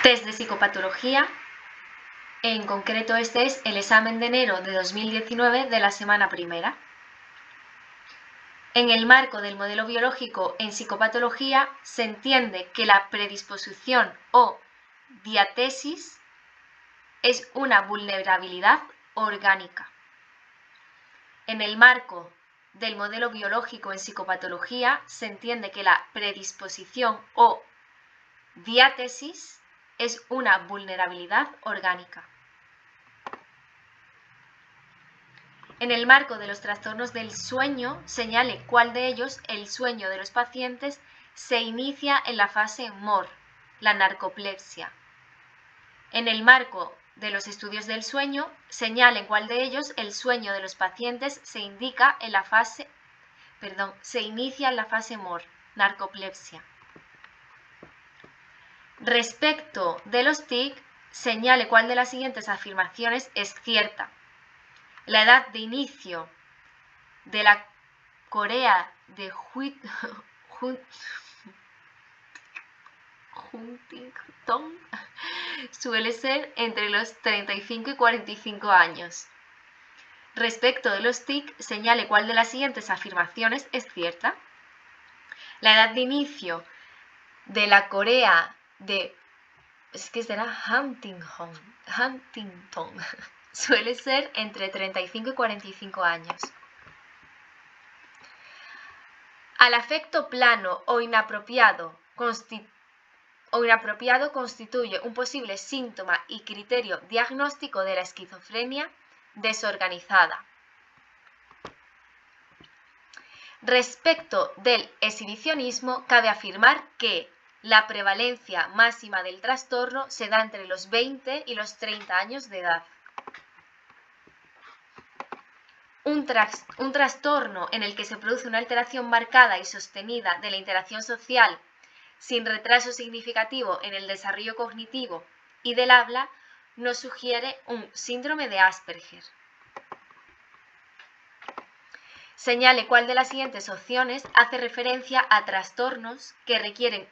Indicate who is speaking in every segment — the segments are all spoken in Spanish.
Speaker 1: Test de psicopatología. En concreto, este es el examen de enero de 2019 de la semana primera. En el marco del modelo biológico en psicopatología, se entiende que la predisposición o diatesis es una vulnerabilidad orgánica. En el marco del modelo biológico en psicopatología, se entiende que la predisposición o diatesis es una vulnerabilidad orgánica. En el marco de los trastornos del sueño, señale cuál de ellos el sueño de los pacientes se inicia en la fase MOR, la narcolepsia. En el marco de los estudios del sueño, señale en cuál de ellos el sueño de los pacientes se inicia en la fase MOR, narcolepsia. Respecto de los TIC, señale cuál de las siguientes afirmaciones es cierta. La edad de inicio de la corea de Huntington suele ser entre los 35 y 45 años. Respecto de los TIC, señale cuál de las siguientes afirmaciones es cierta. La edad de inicio de la corea de Huntington suele ser entre 35 y 45 años. Al afecto plano o inapropiado constituye un posible síntoma y criterio diagnóstico de la esquizofrenia desorganizada. Respecto del exhibicionismo, cabe afirmar que la prevalencia máxima del trastorno se da entre los 20 y los 30 años de edad. Un trastorno en el que se produce una alteración marcada y sostenida de la interacción social sin retraso significativo en el desarrollo cognitivo y del habla nos sugiere un síndrome de Asperger. Señale cuál de las siguientes opciones hace referencia a trastornos que requieren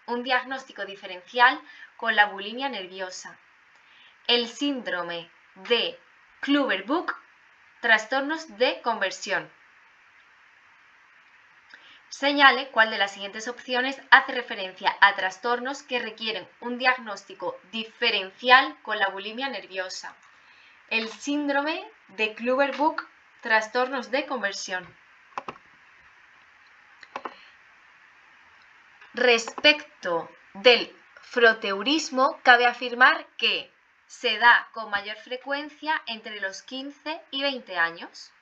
Speaker 1: un diagnóstico diferencial con la bulimia nerviosa. El síndrome de Kluver-Buch, trastornos de conversión. Señale cuál de las siguientes opciones hace referencia a trastornos que requieren un diagnóstico diferencial con la bulimia nerviosa. El síndrome de Kluver-Buch, trastornos de conversión. Respecto del froteurismo, cabe afirmar que se da con mayor frecuencia entre los 15 y 20 años.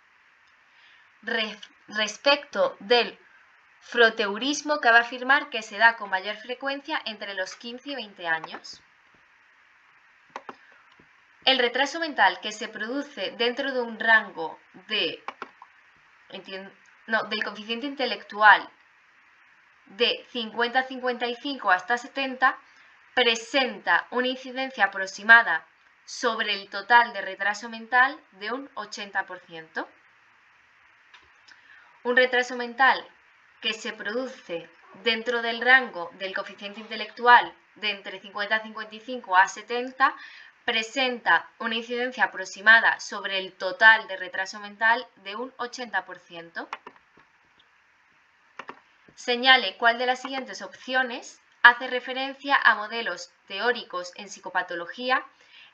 Speaker 1: Respecto del froteurismo, cabe afirmar que se da con mayor frecuencia entre los 15 y 20 años. El retraso mental que se produce dentro de un rango del coeficiente intelectual de 50 a 55 hasta 70 presenta una incidencia aproximada sobre el total de retraso mental de un 80%. Un retraso mental que se produce dentro del rango del coeficiente intelectual de entre 50 a 55 a 70 presenta una incidencia aproximada sobre el total de retraso mental de un 80%. Señale cuál de las siguientes opciones hace referencia a modelos teóricos en psicopatología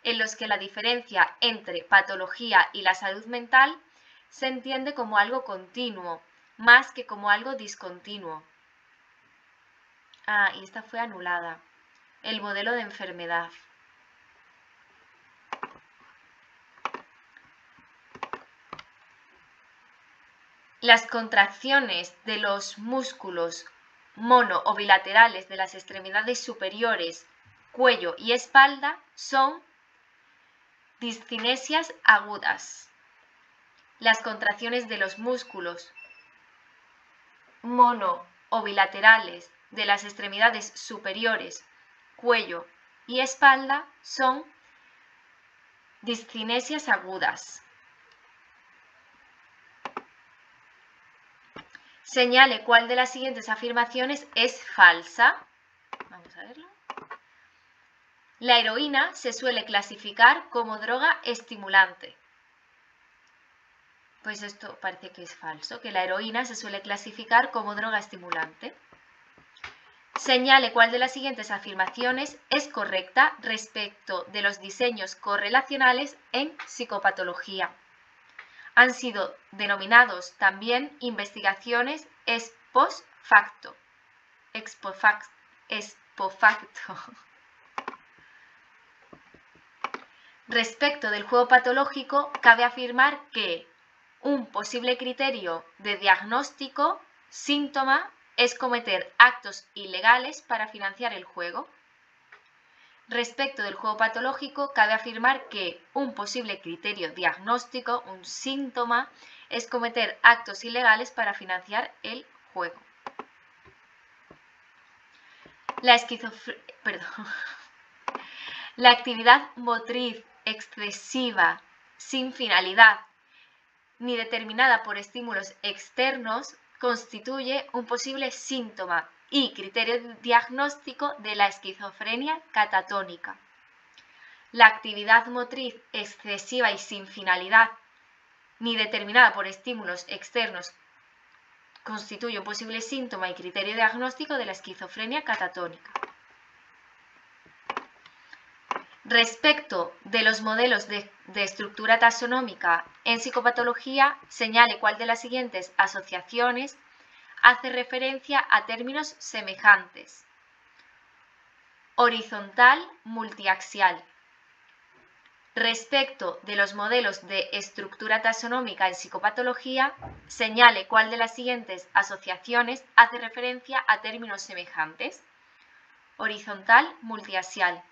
Speaker 1: en los que la diferencia entre patología y la salud mental se entiende como algo continuo, más que como algo discontinuo. Y esta fue anulada. El modelo de enfermedad. Las contracciones de los músculos mono o bilaterales de las extremidades superiores, cuello y espalda son discinesias agudas. Las contracciones de los músculos mono o bilaterales de las extremidades superiores, cuello y espalda son discinesias agudas. Señale cuál de las siguientes afirmaciones es falsa. Vamos a verlo. La heroína se suele clasificar como droga estimulante. Pues esto parece que es falso, que la heroína se suele clasificar como droga estimulante. Señale cuál de las siguientes afirmaciones es correcta respecto de los diseños correlacionales en psicopatología. Han sido denominados también investigaciones ex post facto. Respecto del juego patológico, cabe afirmar que un posible criterio de diagnóstico, síntoma, es cometer actos ilegales para financiar el juego. Respecto del juego patológico, cabe afirmar que un posible criterio diagnóstico, un síntoma, es cometer actos ilegales para financiar el juego. La actividad motriz excesiva sin finalidad ni determinada por estímulos externos constituye un posible síntoma y criterio diagnóstico de la esquizofrenia catatónica. La actividad motriz excesiva y sin finalidad ni determinada por estímulos externos constituye un posible síntoma y criterio diagnóstico de la esquizofrenia catatónica. Respecto de los modelos de estructura taxonómica en psicopatología, señale cuál de las siguientes asociaciones hace referencia a términos semejantes. Horizontal, multiaxial. Respecto de los modelos de estructura taxonómica en psicopatología, señale cuál de las siguientes asociaciones hace referencia a términos semejantes. Horizontal, multiaxial.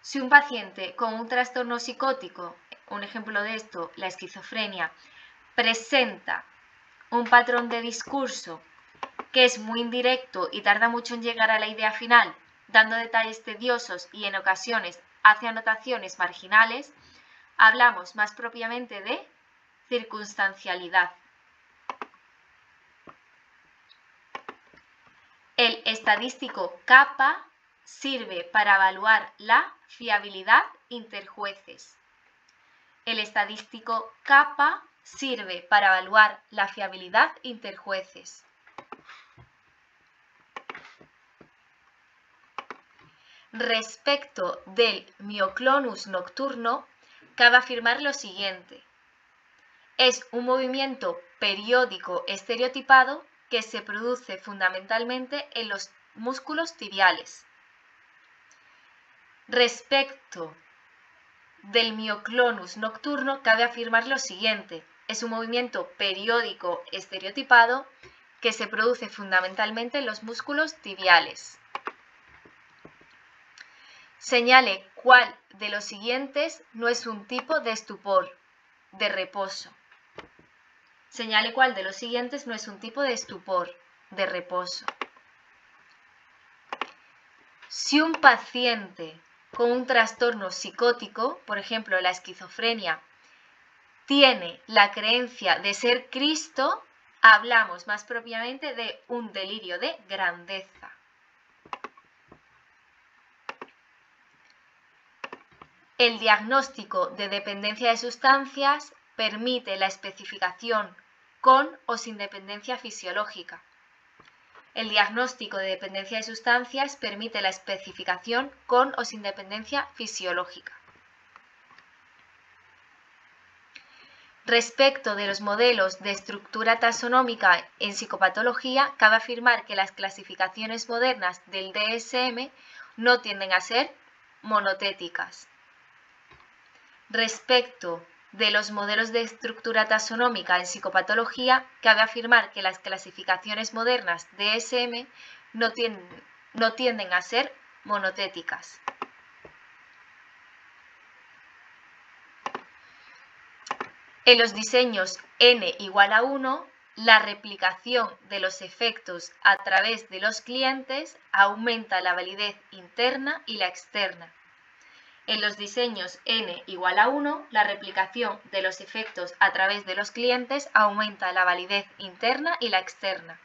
Speaker 1: Si un paciente con un trastorno psicótico, un ejemplo de esto, la esquizofrenia, presenta un patrón de discurso que es muy indirecto y tarda mucho en llegar a la idea final, dando detalles tediosos y en ocasiones hace anotaciones marginales, hablamos más propiamente de circunstancialidad. El estadístico kappa sirve para evaluar la fiabilidad interjueces. El estadístico kappa sirve para evaluar la fiabilidad interjueces. Respecto del mioclonus nocturno, cabe afirmar lo siguiente. Es un movimiento periódico estereotipado que se produce fundamentalmente en los músculos tibiales. Respecto del mioclonus nocturno, cabe afirmar lo siguiente. Es un movimiento periódico estereotipado que se produce fundamentalmente en los músculos tibiales. Señale cuál de los siguientes no es un tipo de estupor, de reposo. Señale cuál de los siguientes no es un tipo de estupor, de reposo. Si un paciente con un trastorno psicótico, por ejemplo la esquizofrenia, tiene la creencia de ser Cristo, hablamos más propiamente de un delirio de grandeza. El diagnóstico de dependencia de sustancias permite la especificación con o sin dependencia fisiológica. El diagnóstico de dependencia de sustancias permite la especificación con o sin dependencia fisiológica. Respecto de los modelos de estructura taxonómica en psicopatología, cabe afirmar que las clasificaciones modernas del DSM no tienden a ser monotéticas. Respecto de los modelos de estructura taxonómica en psicopatología, cabe afirmar que las clasificaciones modernas DSM no tienden a ser monotéticas. En los diseños n igual a 1, la replicación de los efectos a través de los clientes aumenta la validez interna y la externa. En los diseños n igual a 1, la replicación de los efectos a través de los clientes aumenta la validez interna y la externa.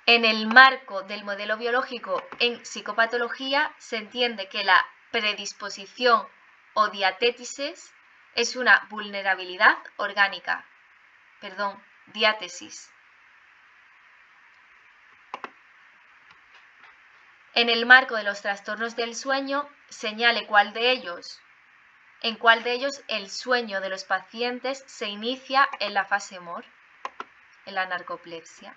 Speaker 1: En el marco del modelo biológico en psicopatología se entiende que la predisposición o diatétesis es una vulnerabilidad orgánica. Diátesis. En el marco de los trastornos del sueño, señale en cuál de ellos el sueño de los pacientes se inicia en la fase MOR, en la narcolepsia.